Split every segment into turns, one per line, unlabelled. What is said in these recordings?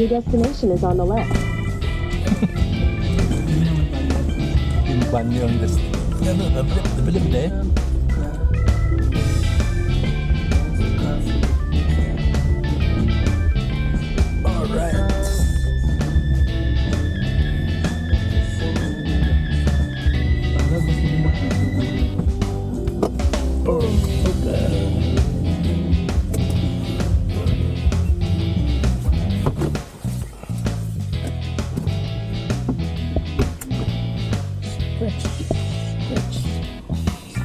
Your destination is on the left.
Yung banyo ang ano, nabilib na eh. Alright. Oh, okay.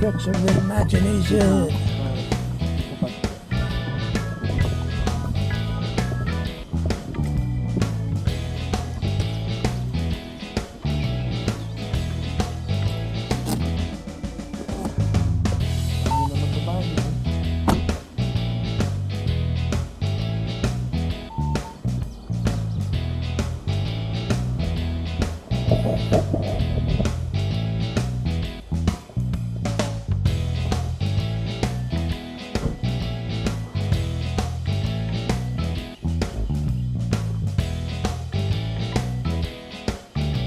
Stretch your imagination.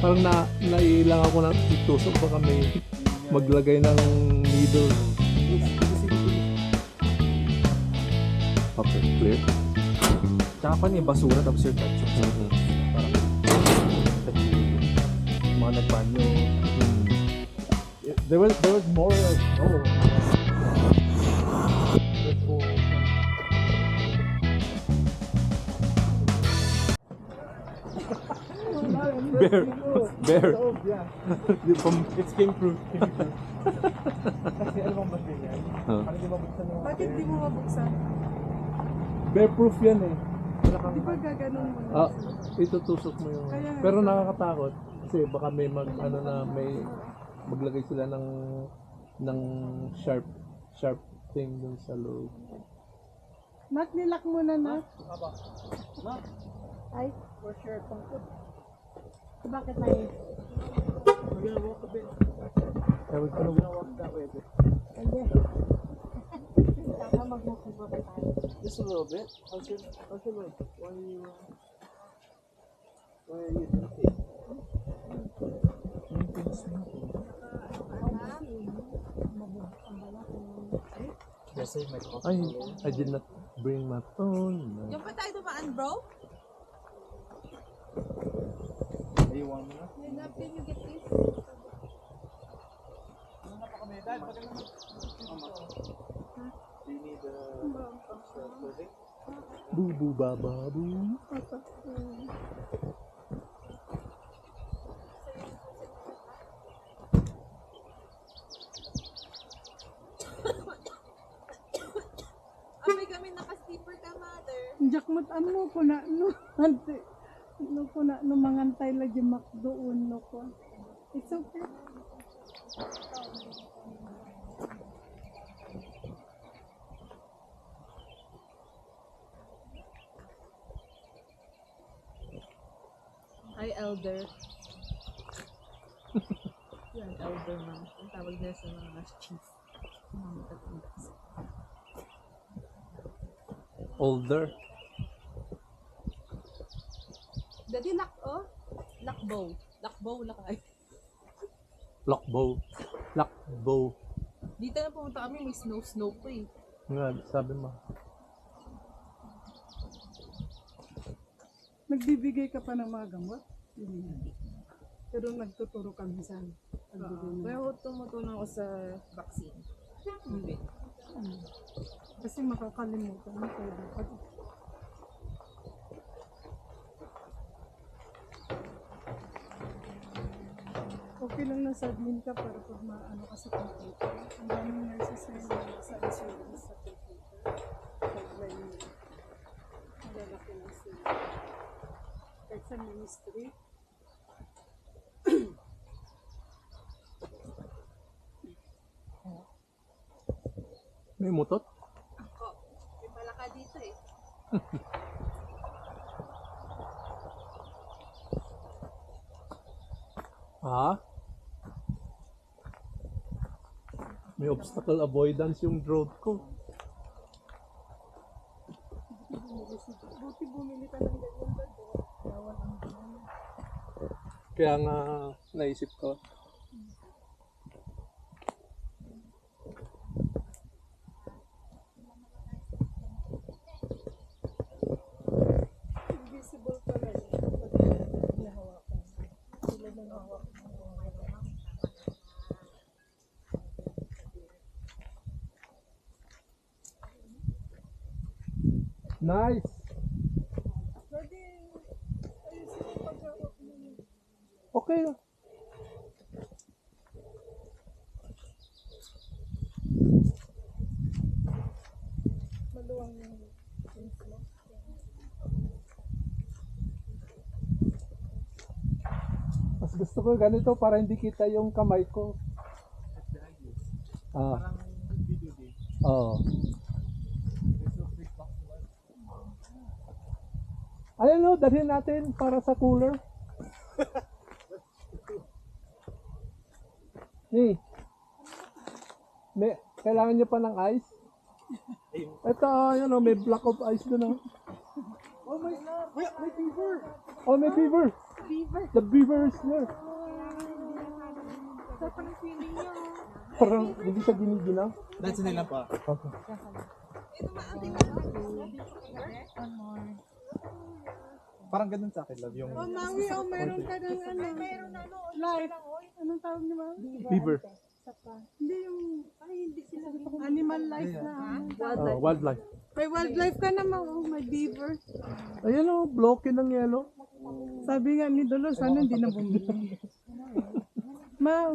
Parang nailang ako ng itusok, baka may maglagay ng needle. Okay, clear.
Tsaka pa niya basura tapos yung ketchup. Parang mga nagbanyo.
There was more like, oh. Bear.
It's game proof. Kasi alam mo ba ganyan? Parang di mabuksan yung...
Bakit di mo mabuksan?
Bear proof yan eh.
Di ba gaganon mo?
Ah, itutusok mo yung...
Kaya nga.
Pero nakakatakot. Kasi baka may may maglagay sila ng sharp thing dun sa loob.
Nak, nilak mo na, Nak. Ay,
For sure, tungkod.
bakit na yun?
We're gonna walk a bit.
Ewan ko na
We're gonna walk that way a bit.
Hindi. Tama, mag-walking pa ba tayo?
Just a little bit. How's your leg? Why are you thinking? I saved my coffee.
I did not bring my phone.
Yung pa tayo dumaan, bro?
Do you want me na?
Can you get this?
Do you need clothing?
Boo boo ba ba boo.
Amay kami naka-slipper ka, mother.
Jakmat ano ko na no ante no ko na no mangantay lagi makdoon no ko. It's okay.
Hi, elder. Yan, elder man. Ang tawag nila sa mga chief. Mga matatanda.
Older.
Dati oh. Lakbow. Lakbow, lakay.
Lockbow. Lockbow.
Dito na pumunta kami, may snow po eh.
Nga, sabi mo.
Nagbibigay ka pa ng mga gamot? Hindi. Pero nagtuturo ka minsan.
Pero tumutulong ako sa vaccine. Hindi.
Kasi makakalimutan mo kaya dapat. Okay lang na admin ka para pag maano ka sa computer. Ang daming nurses na yun sa insurance sa computer. Pag may malalaki na sila. Kahit sa ministry.
May mutot?
Ako. May palaka dito eh.
Ha? May obstacle avoidance yung drone ko.
Buti bumili ka ng ganyan ba?
Kaya nga naisip ko.
Invisible pala yun. Pag nahawakan. Sila na nahawakan.
Nice!
Pwede, ayusin yung paghawak mo.
Okay lang.
Maluwang yung inflow.
Mas gusto ko ganito para hindi kita yung kamay ko. Ah.
Parang video game.
Oo.
There's no quick back to work.
Ayun o, dalhin natin para sa cooler. Ni, kailangan nyo pa ng ice? Ito, yun o, may block of ice doon o.
Oh my God! May fever!
Oh, may beaver. The beaver is there. Parang hindi siya giniginaw.
That's nila pa.
Okay.
Parang ganun sa akin, love. Yung
Oh, Maui, oh, meron ka ng ano. Life. Anong tawag ni Maui?
Beaver.
Hindi yung, animal life na.
Oh, wildlife.
May wildlife ka naman, oh, may beaver.
Ayun o, bloke ng yellow.
Sabi nga ni Dolores, sana hindi na bumili. Ma,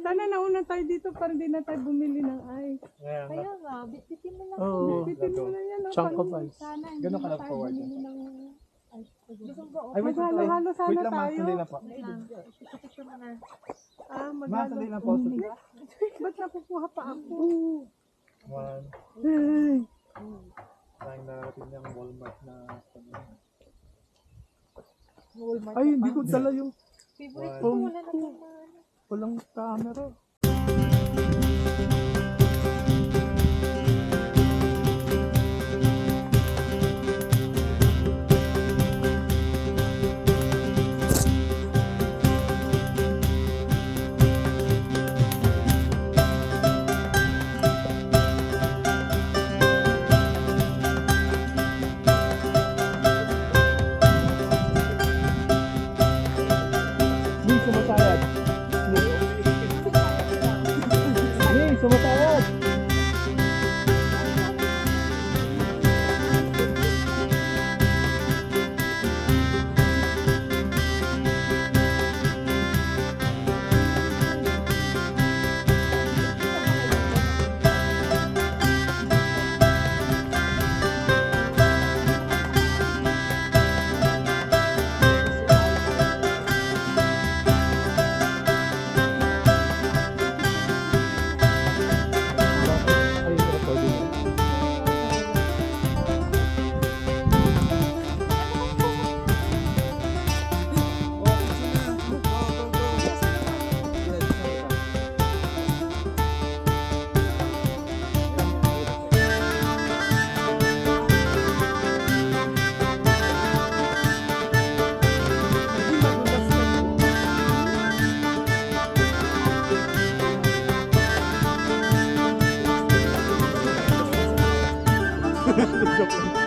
sana nauna tayo dito para hindi na tayo bumili ng ice.
Kaya nga.
Kaya nga, bitbitin mo lang.
Oo.
Bitin mo na yan. oh,
Chunk of
pan-
ice.
Sana hindi
Ganun ka
na
lang
tayo
forward.
bumili ng ice.
Ay, wait lang.
Maghalo-halo sana
Wait lang, ma.
tayo.
Sandali lang po.
Wait lang. Picture mo na.
Ah,
Ma,
maghalo.
sandali lang po.
Ba't nakukuha pa ako?
One.
Ay,
Tayong narating niyang Walmart na
Ay, hindi ko dala yung
Favorite ko,
phone
wala na
ko.
naman.
Walang camera. Ni, sumasayad. Ni, sumasayad. Ay, recording. Joke lang.